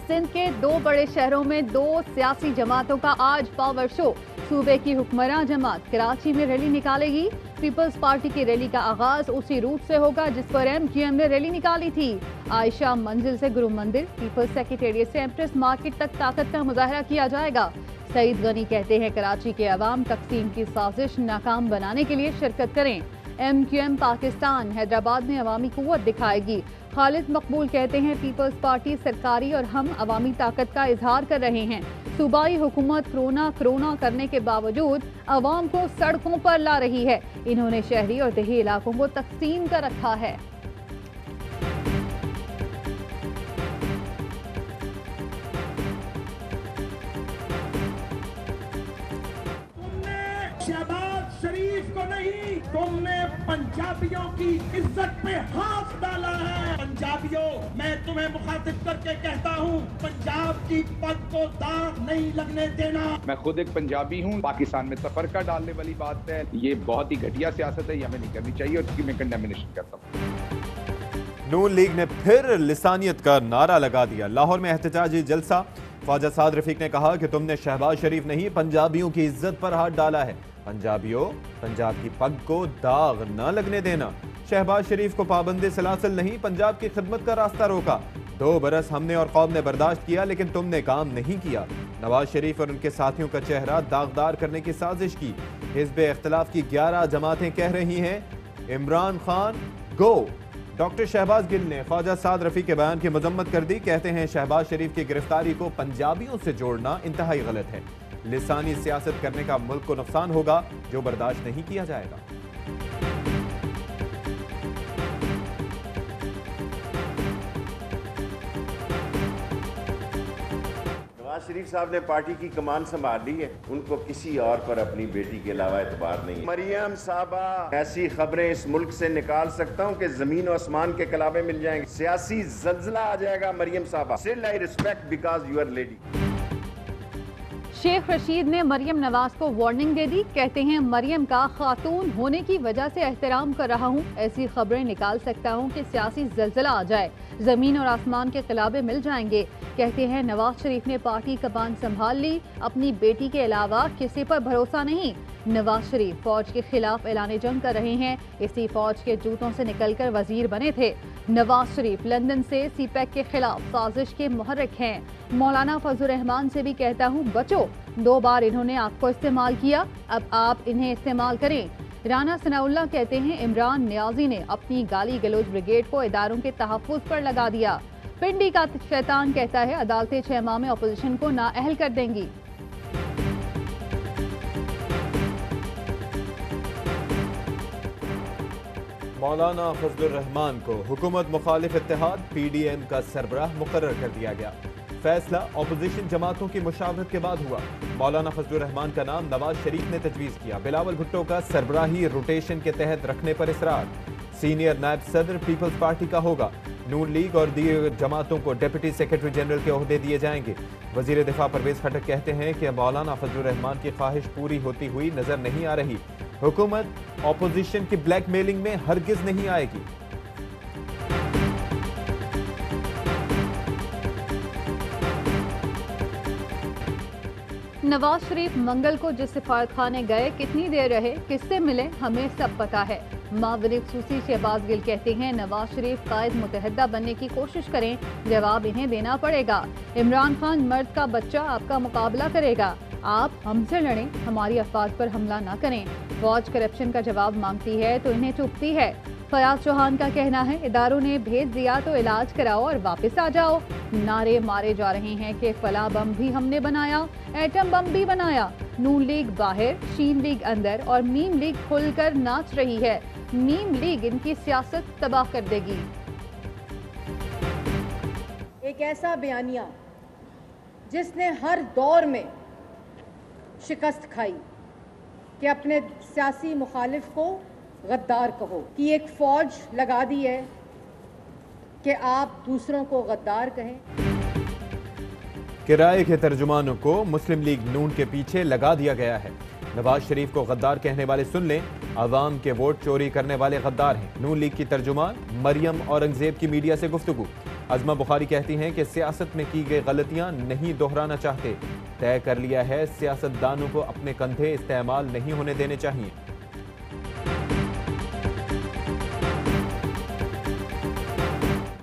सिंध के 2 बड़े शहरों में 2 सियासी जमातों का आज पावर शो। सूबे की हुक्मरान जमात कराची में रैली निकालेगी। पीपल्स पार्टी की रैली का आगाज उसी रूट से होगा जिस पर MQM ने रैली निकाली थी। आयशा मंजिल से गुरु मंदिर, पीपल्स सेक्रेटेरिएट से एम्प्रेस मार्केट तक ताकत का मुजाहरा किया जाएगा। सईद गनी कहते हैं कराची के अवाम तकसीम की साजिश नाकाम बनाने के लिए शिरकत करें। MQM पाकिस्तान हैदराबाद में अवामी कुव्वत दिखाएगी। खालिद मकबूल कहते हैं पीपल्स पार्टी सरकारी और हम अवामी ताकत का इजहार कर रहे हैं। सूबाई हुकूमत कोरोना करने के बावजूद अवाम को सड़कों पर ला रही है। इन्होंने शहरी और देही इलाकों को तकसीम कर रखा है। शहबाज शरीफ को नहीं, तुमने पंजाबियों की इज्जत पे हाथ डाला है। पंजाबियों, मैं तुम्हें मुखातिब करके कहता हूँ, पंजाब की पग को दाग नहीं लगने देना। मैं खुद एक पंजाबी हूँ। पाकिस्तान में तफरका डालने वाली बात है, ये बहुत ही घटिया सियासत है, ये हमें नहीं करनी चाहिए और इसकी मैं कंडेमिनेशन करता हूँ। नून लीग ने फिर लिसानियत का नारा लगा दिया। लाहौर में एहतजाजी जलसा। ख्वाजा साद रफीक ने कहा कि तुमने शहबाज शरीफ नहीं पंजाबियों की इज्जत पर हाथ डाला है। पंजाबियों, पंजाब की पग को दाग न लगने देना। शहबाज शरीफ को पाबंदी सलासल नहीं, पंजाब की खिदमत का रास्ता रोका। 2 बरस हमने और कौम ने बर्दाश्त किया लेकिन तुमने काम नहीं किया। नवाज शरीफ और उनके साथियों का चेहरा दागदार करने की साजिश की। हिज़्ब इख्तिलाफ की 11 जमातें कह रही हैं इमरान खान गो। डॉक्टर शहबाज गिल ने ख्वाजा साद रफीक के बयान की मजम्मत कर दी। कहते हैं शहबाज शरीफ की गिरफ्तारी को पंजाबियों से जोड़ना इंतहाई गलत है। लिसानी सियासत करने का मुल्क को नुकसान होगा जो बर्दाश्त नहीं किया जाएगा। नवाज शरीफ साहब ने पार्टी की कमान संभाल ली है, उनको किसी और पर अपनी बेटी के अलावा एतबार नहीं है। मरियम साहबा, ऐसी खबरें इस मुल्क से निकाल सकता हूं कि जमीन और आसमान के कलाबे मिल जाएंगे। सियासी जल्जला आ जाएगा। मरियम साहबा, still I respect because you are lady. Sheikh Rashid ने मरियम नवाज को वार्निंग दे दी। कहते हैं मरियम का खातून होने की वजह से एहतराम कर रहा हूं। ऐसी खबरें निकाल सकता हूं कि सियासी जल्जला आ जाए, जमीन और आसमान के खिलाबे मिल जाएंगे। कहते हैं नवाज शरीफ ने पार्टी कमान संभाल ली, अपनी बेटी के अलावा किसी पर भरोसा नहीं। नवाज शरीफ फौज के खिलाफ ऐलान जंग कर रहे हैं। इसी फौज के जूतों से निकलकर वजीर बने थे। नवाज शरीफ लंदन से सीपैक के खिलाफ साजिश के मुहर्रिक हैं। मौलाना फजलुर रहमान से भी कहता हूँ बचो, 2 बार इन्होंने आपको इस्तेमाल किया, अब आप इन्हें इस्तेमाल करें। राना सनाउल्लाह कहते हैं इमरान नियाजी ने अपनी गाली गलोच ब्रिगेड को इदारों के तहफ़्फ़ुज़ पर लगा दिया। पिंडी का शैतान कहता है अदालतें 6 माह में अपोजिशन को नाअहल कर देंगी। मौलाना फजलुर रहमान को हुकूमत मुखालिफ इत्तेहाद PDM का सरबराह मुकर्रर कर दिया गया। फैसला अपोजिशन जमातों की मुशावरत के बाद हुआ। मौलाना फजलुर रहमान का नाम नवाज शरीफ ने तजवीज़ किया। बिलावल भुट्टो का सरबराही रोटेशन के तहत रखने पर इसरार। सीनियर नायब सदर पीपल्स पार्टी का होगा। नून लीग और दीगर जमातों को डिप्टी सेक्रेटरी जनरल के ओहदे दिए जाएंगे। वजीर दिफा परवेज खटक कहते हैं कि मौलाना फजलुर रहमान की ख्वाहिश पूरी होती हुई नजर नहीं आ रही। हुकूमत ऑपोजिशन की ब्लैकमेलिंग में हरगिज नहीं आएगी। नवाज शरीफ मंगल को जिस सिफारत खाने गए, कितनी देर रहे, किससे मिले, हमें सब पता है। मावरी खसूसी शहबाज गिल कहते हैं नवाज शरीफ कायद मुतहदा बनने की कोशिश करें, जवाब इन्हें देना पड़ेगा। इमरान खान मर्द का बच्चा आपका मुकाबला करेगा, आप हमसे लड़ें, हमारी अफवाज पर हमला ना करें। फौज करप्शन का जवाब मांगती है तो इन्हें चुभती है। फयाज चौहान का कहना है इदारों ने भेज दिया तो इलाज कराओ और वापस आ जाओ। नारे मारे जा रहे हैं कि फला बम भी हमने बनाया, एटम बम भी बनाया। नून लीग बाहर, शीन लीग अंदर और मीम लीग खुलकर नाच रही है। मीम लीग इनकी सियासत तबाह कर देगी। एक ऐसा बयानिया जिसने हर दौर में शिकस्त खाई कि अपने सियासी मुखालिफ को गद्दार कहो, कि एक फौज लगा दी है कि आप दूसरों को गद्दार कहें। किराए के तर्जुमानों को मुस्लिम लीग नून के पीछे लगा दिया गया है। नवाज शरीफ को गद्दार कहने वाले सुन लें, अवाम के वोट चोरी करने वाले गद्दार हैं। नून लीग की तर्जुमान मरियम औरंगजेब की मीडिया से गुफ्तगू। अज़मा बुखारी कहती हैं कि सियासत में की गई गलतियां नहीं दोहराना चाहते। तय कर लिया है सियासतदानों को अपने कंधे इस्तेमाल नहीं होने देने चाहिए।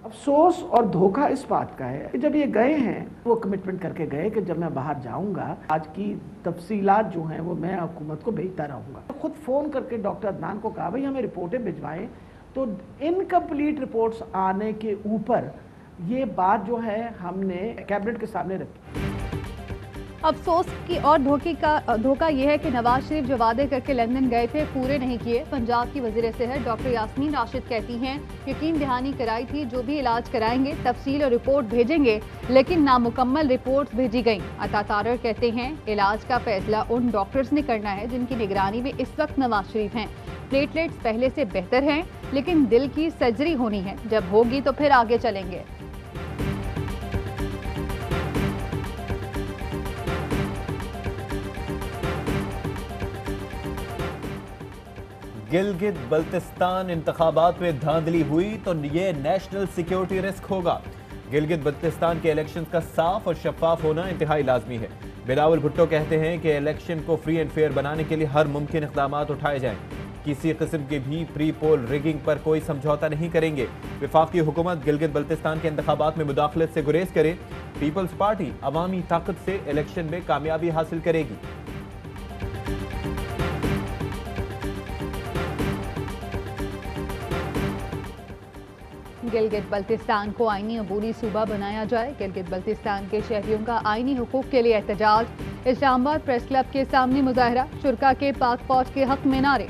अफसोस और धोखा इस बात का है कि जब ये गए हैं वो कमिटमेंट करके गए कि जब मैं बाहर जाऊंगा आज की तफसीलात जो हैं वो मैं हुकूमत को भेजता रहूंगा। खुद फ़ोन करके डॉक्टर अदनान को कहा भाई हमें रिपोर्टें भिजवाएं, तो इनकम्प्लीट रिपोर्ट्स आने के ऊपर ये बात जो है हमने कैबिनेट के सामने रखी। अफसोस की और धोखा यह है कि नवाज शरीफ जो वादे करके लंदन गए थे पूरे नहीं किए। पंजाब की वज़ीर सेहत डॉक्टर यास्मीन राशिद कहती हैं यकीन दहानी कराई थी जो भी इलाज कराएंगे तफसील और रिपोर्ट भेजेंगे, लेकिन नामुकम्मल रिपोर्ट्स भेजी गईं। अता तारर कहते हैं इलाज का फैसला उन डॉक्टर्स ने करना है जिनकी निगरानी में इस वक्त नवाज शरीफ हैं। प्लेटलेट्स पहले से बेहतर हैं, लेकिन दिल की सर्जरी होनी है, जब होगी तो फिर आगे चलेंगे। गिलगित बल्तिस्तान इंतखाबात में धांधली हुई तो ये नेशनल सिक्योरिटी रिस्क होगा। गिलगित बल्तिस्तान के इलेक्शन का साफ और शफाफ होना इंतहाई लाजमी है। बिलावल भुट्टो कहते हैं कि इलेक्शन को फ्री एंड फेयर बनाने के लिए हर मुमकिन इक़दाम उठाए जाएं। किसी किस्म की भी प्री पोल रिगिंग पर कोई समझौता नहीं करेंगे। वफाकी हुकूमत गिलगित बल्तिस्तान के इंतखाबात में मुदाखलत से गुरेज करे। पीपल्स पार्टी अवामी ताकत से इलेक्शन में कामयाबी हासिल करेगी। गिलगित बल्तिस्तान को आईनी अबूरी सूबा बनाया जाए। गिलगित बल्तिस्तान के शहरियों का आईनी हुकूक के लिए एहतजाज। इस्लामाबाद प्रेस क्लब के सामने मुजाहरा। शुरका के पाक फौज के हक में नारे।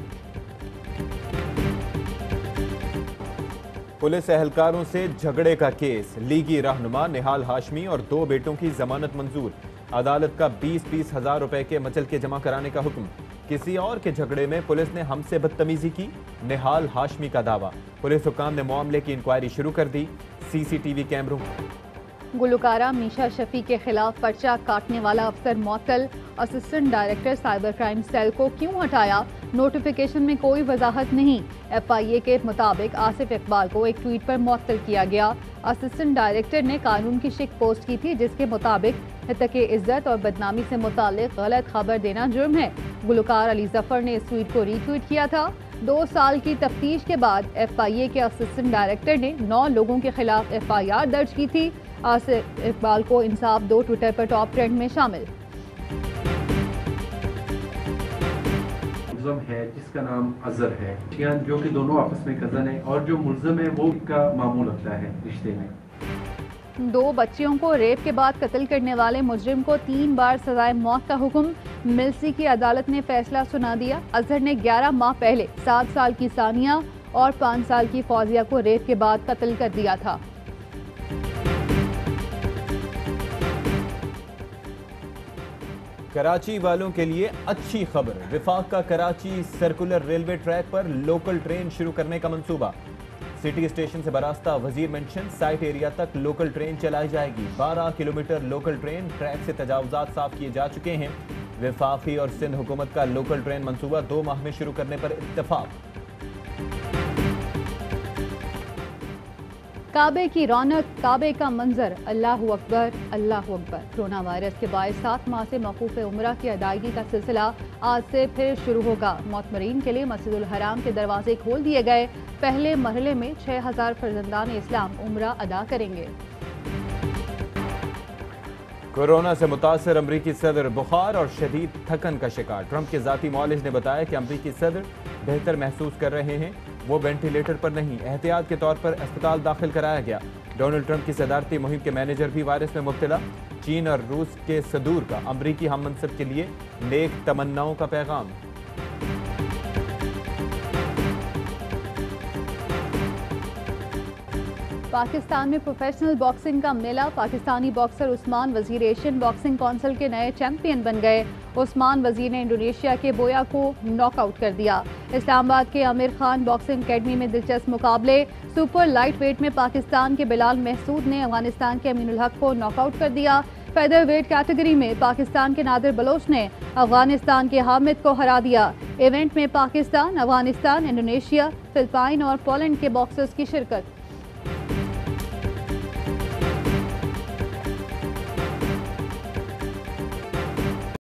पुलिस एहलकारों से झगड़े का केस। लीगी रहनुमा निहाल हाशमी और 2 बेटों की जमानत मंजूर। अदालत का 20-20 हज़ार रुपए के मचल के जमा कराने का हुक्म। किसी और के झगड़े में पुलिस ने हमसे बदतमीजी की, निहाल हाशमी का दावा। पुलिस हुकाम ने मामले की इंक्वायरी शुरू कर दी। सीसीटीवी कैमरों। गुलकारा मीशा शफी के खिलाफ पर्चा काटने वाला अफसर मअतल। Assistant director cyber crime cell को क्यों हटाया? नोटिफिकेशन में कोई वजाहत नहीं। FIA के मुताबिक आसिफ इकबाल को एक ट्वीट पर मअतल किया गया। असिस्टेंट डायरेक्टर ने कानून की शिक पोस्ट की थी जिसके मुताबिक हितके इज्जत और बदनामी से मुतालिक गलत खबर देना जुर्म है। गुलकार अली जफर ने इस ट्वीट को रीट्वीट किया था। 2 साल की तफ्तीश के बाद FIA के असिस्टेंट डायरेक्टर ने 9 लोगों के खिलाफ FIR दर्ज की थी। आसिफ इकबाल को इंसाफ 2 ट्विटर पर टॉप ट्रेंड में शामिल। मुल्ज़म है जिसका नाम अजहर है, जो कि दोनों आपस में कज़न है, और जो मुल्ज़म है वो का मामूल लगता है रिश्ते में। 2 बच्चियों को रेप के बाद कत्ल करने वाले मुजरिम को 3 बार सजाए मौत का हुक्म। मिल्सी की अदालत ने फैसला सुना दिया। अजहर ने 11 माह पहले 7 साल की सानिया और 5 साल की फौजिया को रेप के बाद कत्ल कर दिया था। कराची वालों के लिए अच्छी खबर। विफाक का कराची सर्कुलर रेलवे ट्रैक पर लोकल ट्रेन शुरू करने का मंसूबा। सिटी स्टेशन से बरास्ता वजीर मेंशन साइट एरिया तक लोकल ट्रेन चलाई जाएगी। 12 किलोमीटर लोकल ट्रेन ट्रैक से तजावुजात साफ किए जा चुके हैं। वफाकी और सिंध हुकूमत का लोकल ट्रेन मंसूबा 2 माह में शुरू करने पर इत्तेफाक। काबे की रौनक, काबे का मंजर, अल्लाह अकबर अल्लाह अकबर। कोरोना वायरस के बायस 7 माह से मौकूफ उम्रा की अदायगी का सिलसिला आज से फिर शुरू होगा। मोतमरीन के लिए मस्जिदुल हराम के दरवाजे खोल दिए गए। पहले मरहले में 6000 फर्जंदान इस्लाम उम्रा अदा करेंगे। कोरोना से मुतासर अमरीकी सदर बुखार और शदीद थकन का शिकार। ट्रंप के जाती मौलिज ने बताया कि अमरीकी सदर बेहतर महसूस कर रहे हैं। वो वेंटिलेटर पर नहीं, एहतियात के तौर पर अस्पताल दाखिल कराया गया। डोनाल्ड ट्रंप की सदारती मुहिम के मैनेजर भी वायरस में मुब्तला। चीन और रूस के सदूर का अमरीकी हम मनसब के लिए नेक तमन्नाओं का पैगाम। पाकिस्तान में प्रोफेशनल बॉक्सिंग का मेला। पाकिस्तानी बॉक्सर उस्मान वजीर एशियन बॉक्सिंग काउंसिल के नए चैंपियन बन गए। उस्मान वजीर ने इंडोनेशिया के बोया को नॉकआउट कर दिया। इस्लामाबाद के आमिर खान बॉक्सिंग अकेडमी में दिलचस्प मुकाबले। सुपर लाइट वेट में पाकिस्तान के बिलाल महसूद ने अफगानिस्तान के अमीनुल हक को नॉकआउट कर दिया। फेदर वेट कैटेगरी में पाकिस्तान के नादिर बलोच ने अफगानिस्तान के हामिद को हरा दिया। इवेंट में पाकिस्तान, अफगानिस्तान, इंडोनेशिया, फिलिपाइन और पोलैंड के बॉक्सर्स की शिरकत।